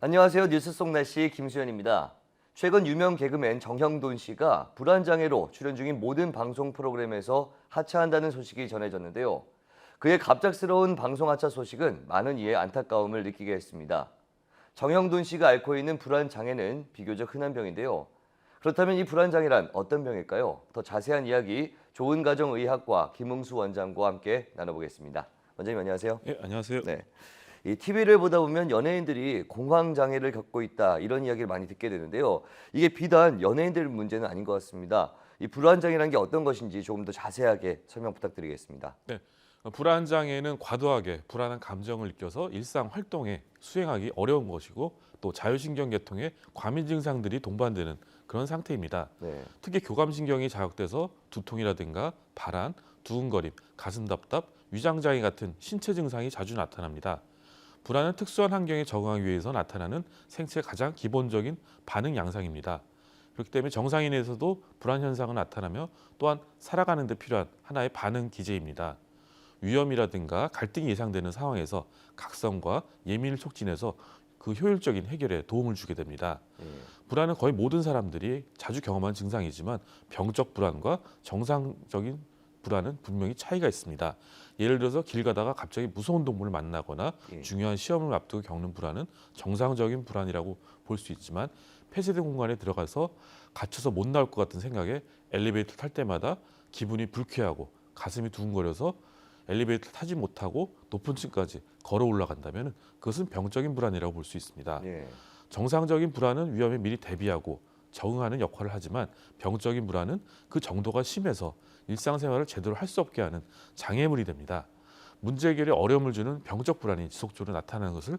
안녕하세요. 뉴스 속 날씨 김수현입니다. 최근 유명 개그맨 정형돈 씨가 불안장애로 출연 중인 모든 방송 프로그램에서 하차한다는 소식이 전해졌는데요. 그의 갑작스러운 방송 하차 소식은 많은 이의 안타까움을 느끼게 했습니다. 정형돈 씨가 앓고 있는 불안장애는 비교적 흔한 병인데요. 그렇다면 이 불안장애란 어떤 병일까요? 더 자세한 이야기 좋은가정의학과 김웅수 원장과 함께 나눠보겠습니다. 원장님 안녕하세요. 예, 안녕하세요. 네. 이 TV를 보다 보면 연예인들이 공황 장애를 겪고 있다 이런 이야기를 많이 듣게 되는데요. 이게 비단 연예인들 문제는 아닌 것 같습니다. 이 불안 장애라는 게 어떤 것인지 조금 더 자세하게 설명 부탁드리겠습니다. 네, 불안 장애는 과도하게 불안한 감정을 느껴서 일상 활동에 수행하기 어려운 것이고 또 자율신경 계통에 과민 증상들이 동반되는 그런 상태입니다. 네. 특히 교감신경이 자극돼서 두통이라든가 발한, 두근거림, 가슴 답답, 위장 장애 같은 신체 증상이 자주 나타납니다. 불안은 특수한 환경에 적응하기 위해서 나타나는 생체의 가장 기본적인 반응 양상입니다. 그렇기 때문에 정상인에서도 불안 현상은 나타나며 또한 살아가는 데 필요한 하나의 반응 기제입니다. 위험이라든가 갈등이 예상되는 상황에서 각성과 예민을 촉진해서 그 효율적인 해결에 도움을 주게 됩니다. 불안은 거의 모든 사람들이 자주 경험한 증상이지만 병적 불안과 정상적인 불안은 분명히 차이가 있습니다. 예를 들어서 길 가다가 갑자기 무서운 동물을 만나거나 중요한 시험을 앞두고 겪는 불안은 정상적인 불안이라고 볼 수 있지만 폐쇄된 공간에 들어가서 갇혀서 못 나올 것 같은 생각에 엘리베이터 탈 때마다 기분이 불쾌하고 가슴이 두근거려서 엘리베이터 타지 못하고 높은 층까지 걸어 올라간다면 그것은 병적인 불안이라고 볼 수 있습니다. 예. 정상적인 불안은 위험에 미리 대비하고 적응하는 역할을 하지만 병적인 불안은 그 정도가 심해서 일상생활을 제대로 할 수 없게 하는 장애물이 됩니다. 문제 해결에 어려움을 주는 병적 불안이 지속적으로 나타나는 것을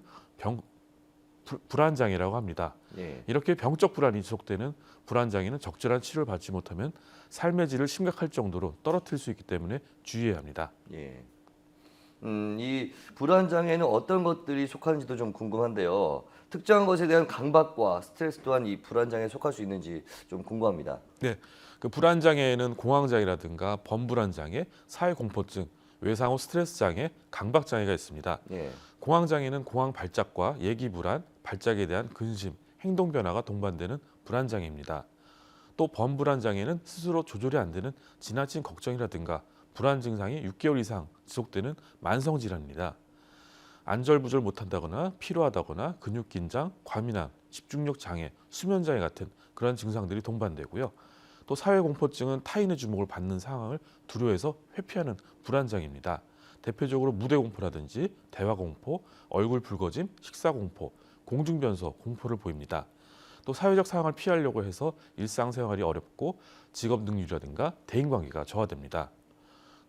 불안장애라고 합니다. 예. 이렇게 병적 불안이 지속되는 불안장애는 적절한 치료를 받지 못하면 삶의 질을 심각할 정도로 떨어뜨릴 수 있기 때문에 주의해야 합니다. 예. 이 불안 장애는 어떤 것들이 속하는지도 좀 궁금한데요. 특정한 것에 대한 강박과 스트레스 또한 이 불안 장애에 속할 수 있는지 좀 궁금합니다. 네, 그 불안장애에는 공황장애라든가 범불안장애, 사회공포증, 외상후 스트레스 장애, 강박장애가 있습니다. 예. 공황장애는 공황 발작과 예기불안, 발작에 대한 근심, 행동 변화가 동반되는 불안장애입니다. 또 범불안장애는 스스로 조절이 안 되는 지나친 걱정이라든가 불안 증상이 6개월 이상 지속되는 만성질환입니다. 안절부절 못한다거나 피로하다거나 근육 긴장, 과민함, 집중력 장애, 수면 장애 같은 그런 증상들이 동반되고요. 또 사회공포증은 타인의 주목을 받는 상황을 두려워해서 회피하는 불안장애입니다. 대표적으로 무대공포라든지 대화공포, 얼굴 붉어짐, 식사공포, 공중변소 공포를 보입니다. 또 사회적 상황을 피하려고 해서 일상생활이 어렵고 직업 능률이라든가 대인관계가 저하됩니다.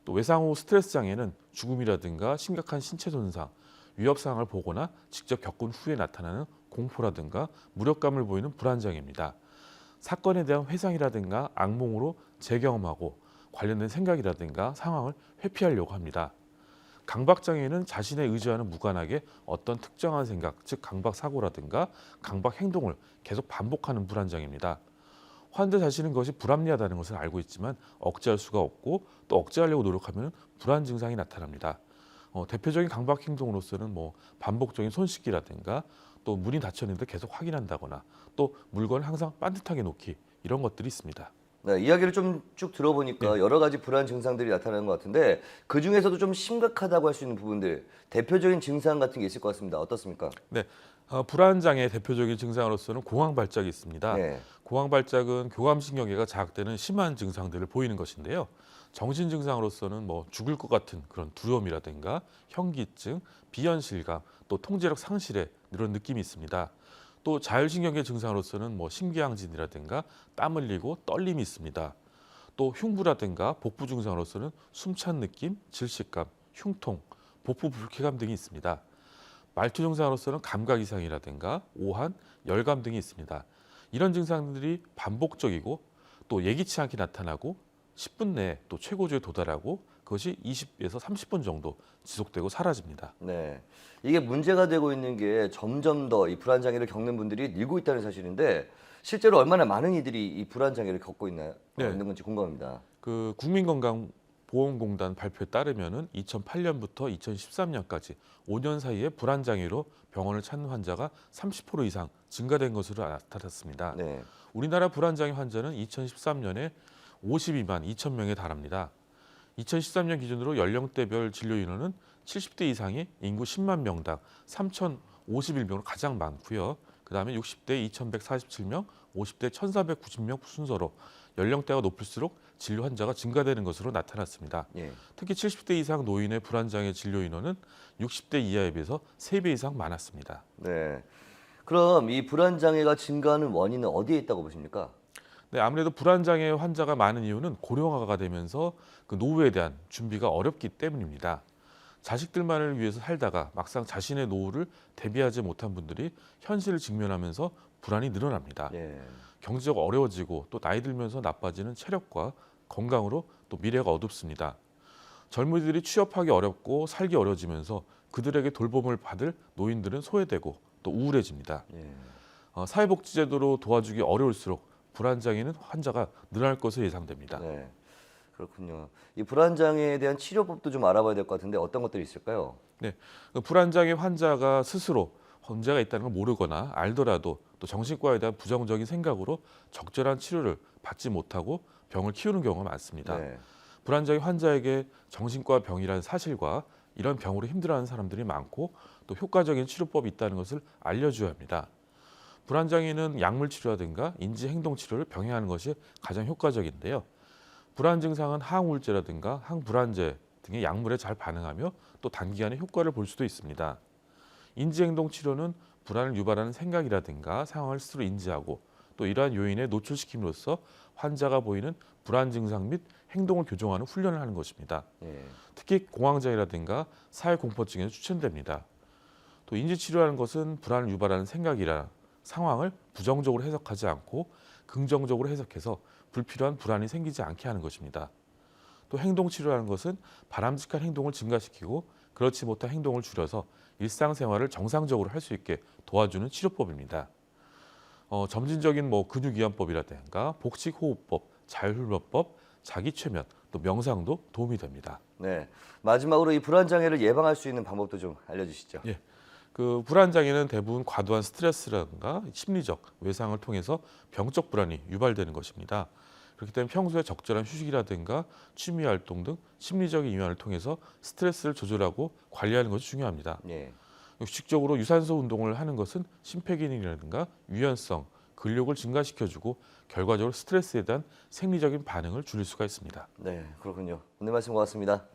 또 외상 후 스트레스 장애는 죽음이라든가 심각한 신체 손상, 위협 상황을 보거나 직접 겪은 후에 나타나는 공포라든가 무력감을 보이는 불안장애입니다. 사건에 대한 회상이라든가 악몽으로 재경험하고 관련된 생각이라든가 상황을 회피하려고 합니다. 강박장애는 자신에 의지와는 무관하게 어떤 특정한 생각, 즉 강박사고라든가 강박행동을 계속 반복하는 불안장애입니다. 환자 자신은 그것이 불합리하다는 것을 알고 있지만 억제할 수가 없고 또 억제하려고 노력하면 불안 증상이 나타납니다. 대표적인 강박 행동으로서는 반복적인 손 씻기라든가 또 문이 닫혔는데 계속 확인한다거나 또 물건을 항상 반듯하게 놓기 이런 것들이 있습니다. 네, 이야기를 좀 쭉 들어보니까 네. 여러 가지 불안 증상들이 나타나는 것 같은데 그 중에서도 좀 심각하다고 할 수 있는 부분들, 대표적인 증상 같은 게 있을 것 같습니다. 어떻습니까? 네, 불안장애 대표적인 증상으로서는 공황 발작이 있습니다. 네. 공황 발작은 교감신경계가 자극되는 심한 증상들을 보이는 것인데요. 정신 증상으로서는 죽을 것 같은 그런 두려움이라든가 현기증, 비현실감, 또 통제력 상실의 이런 느낌이 있습니다. 또 자율신경계 증상으로서는 심기양진이라든가 땀 흘리고 떨림이 있습니다. 또 흉부라든가 복부 증상으로서는 숨찬 느낌, 질식감, 흉통, 복부 불쾌감 등이 있습니다. 말투 증상으로서는 감각 이상이라든가 오한, 열감 등이 있습니다. 이런 증상들이 반복적이고 또 예기치 않게 나타나고 10분 내에 또 최고조에 도달하고 그것이 20에서 30분 정도 지속되고 사라집니다. 네. 이게 문제가 되고 있는 게 점점 더 이 불안 장애를 겪는 분들이 늘고 있다는 사실인데 실제로 얼마나 많은 이들이 이 불안 장애를 겪고 네. 있는 건지 궁금합니다. 그 국민건강보험공단 발표에 따르면은 2008년부터 2013년까지 5년 사이에 불안 장애로 병원을 찾는 환자가 30% 이상 증가된 것으로 나타났습니다. 네. 우리나라 불안장애 환자는 2013년에 52만 2천 명에 달합니다. 2013년 기준으로 연령대별 진료 인원은 70대 이상이 인구 10만 명당 3,051명으로 가장 많고요. 그다음에 60대 2,147명, 50대 1,490명 순서로 연령대가 높을수록 진료 환자가 증가되는 것으로 나타났습니다. 예. 특히 70대 이상 노인의 불안장애 진료 인원은 60대 이하에 비해서 3배 이상 많았습니다. 네. 그럼 이 불안장애가 증가하는 원인은 어디에 있다고 보십니까? 네, 아무래도 불안장애 환자가 많은 이유는 고령화가 되면서 그 노후에 대한 준비가 어렵기 때문입니다. 자식들만을 위해서 살다가 막상 자신의 노후를 대비하지 못한 분들이 현실을 직면하면서 불안이 늘어납니다. 예. 경제가 어려워지고 또 나이 들면서 나빠지는 체력과 건강으로 또 미래가 어둡습니다. 젊은이들이 취업하기 어렵고 살기 어려워지면서 그들에게 돌봄을 받을 노인들은 소외되고 또 우울해집니다. 예. 사회복지제도로 도와주기 어려울수록 불안장애는 환자가 늘어날 것으로 예상됩니다. 네. 그렇군요. 이 불안장애에 대한 치료법도 좀 알아봐야 될 것 같은데 어떤 것들이 있을까요? 네, 그 불안장애 환자가 스스로 문제가 있다는 걸 모르거나 알더라도 또 정신과에 대한 부정적인 생각으로 적절한 치료를 받지 못하고 병을 키우는 경우가 많습니다. 네. 불안장애 환자에게 정신과 병이라는 사실과 이런 병으로 힘들어하는 사람들이 많고 또 효과적인 치료법이 있다는 것을 알려줘야 합니다. 불안장애는 약물 치료라든가 인지 행동 치료를 병행하는 것이 가장 효과적인데요. 불안 증상은 항우울제라든가 항불안제 등의 약물에 잘 반응하며 또 단기간에 효과를 볼 수도 있습니다. 인지행동 치료는 불안을 유발하는 생각이라든가 상황을 스스로 인지하고 또 이러한 요인에 노출시킴으로써 환자가 보이는 불안 증상 및 행동을 교정하는 훈련을 하는 것입니다. 예. 특히 공황장애라든가 사회공포증에는 추천됩니다. 또 인지치료하는 것은 불안을 유발하는 생각이라 상황을 부정적으로 해석하지 않고 긍정적으로 해석해서 불필요한 불안이 생기지 않게 하는 것입니다. 또 행동치료라는 것은 바람직한 행동을 증가시키고 그렇지 못한 행동을 줄여서 일상생활을 정상적으로 할 수 있게 도와주는 치료법입니다. 점진적인 근육이완법이라든가 복식호흡법, 자율훈련법, 자기최면, 또 명상도 도움이 됩니다. 네. 마지막으로 이 불안장애를 예방할 수 있는 방법도 좀 알려주시죠. 예. 그 불안장애는 대부분 과도한 스트레스라든가 심리적 외상을 통해서 병적 불안이 유발되는 것입니다. 그렇기 때문에 평소에 적절한 휴식이라든가 취미 활동 등 심리적인 이완을 통해서 스트레스를 조절하고 관리하는 것이 중요합니다. 예. 규칙적으로 유산소 운동을 하는 것은 심폐기능이라든가 유연성, 근력을 증가시켜주고 결과적으로 스트레스에 대한 생리적인 반응을 줄일 수가 있습니다. 네, 그렇군요. 오늘 말씀 고맙습니다.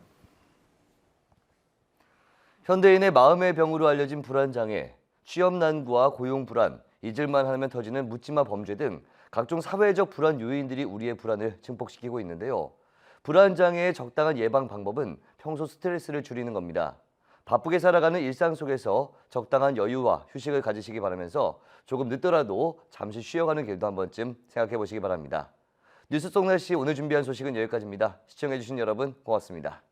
현대인의 마음의 병으로 알려진 불안장애, 취업 난구와 고용 불안, 잊을만 하면 터지는 묻지마 범죄 등 각종 사회적 불안 요인들이 우리의 불안을 증폭시키고 있는데요. 불안장애의 적당한 예방 방법은 평소 스트레스를 줄이는 겁니다. 바쁘게 살아가는 일상 속에서 적당한 여유와 휴식을 가지시기 바라면서 조금 늦더라도 잠시 쉬어가는 길도 한 번쯤 생각해 보시기 바랍니다. 뉴스 속 날씨 오늘 준비한 소식은 여기까지입니다. 시청해주신 여러분 고맙습니다.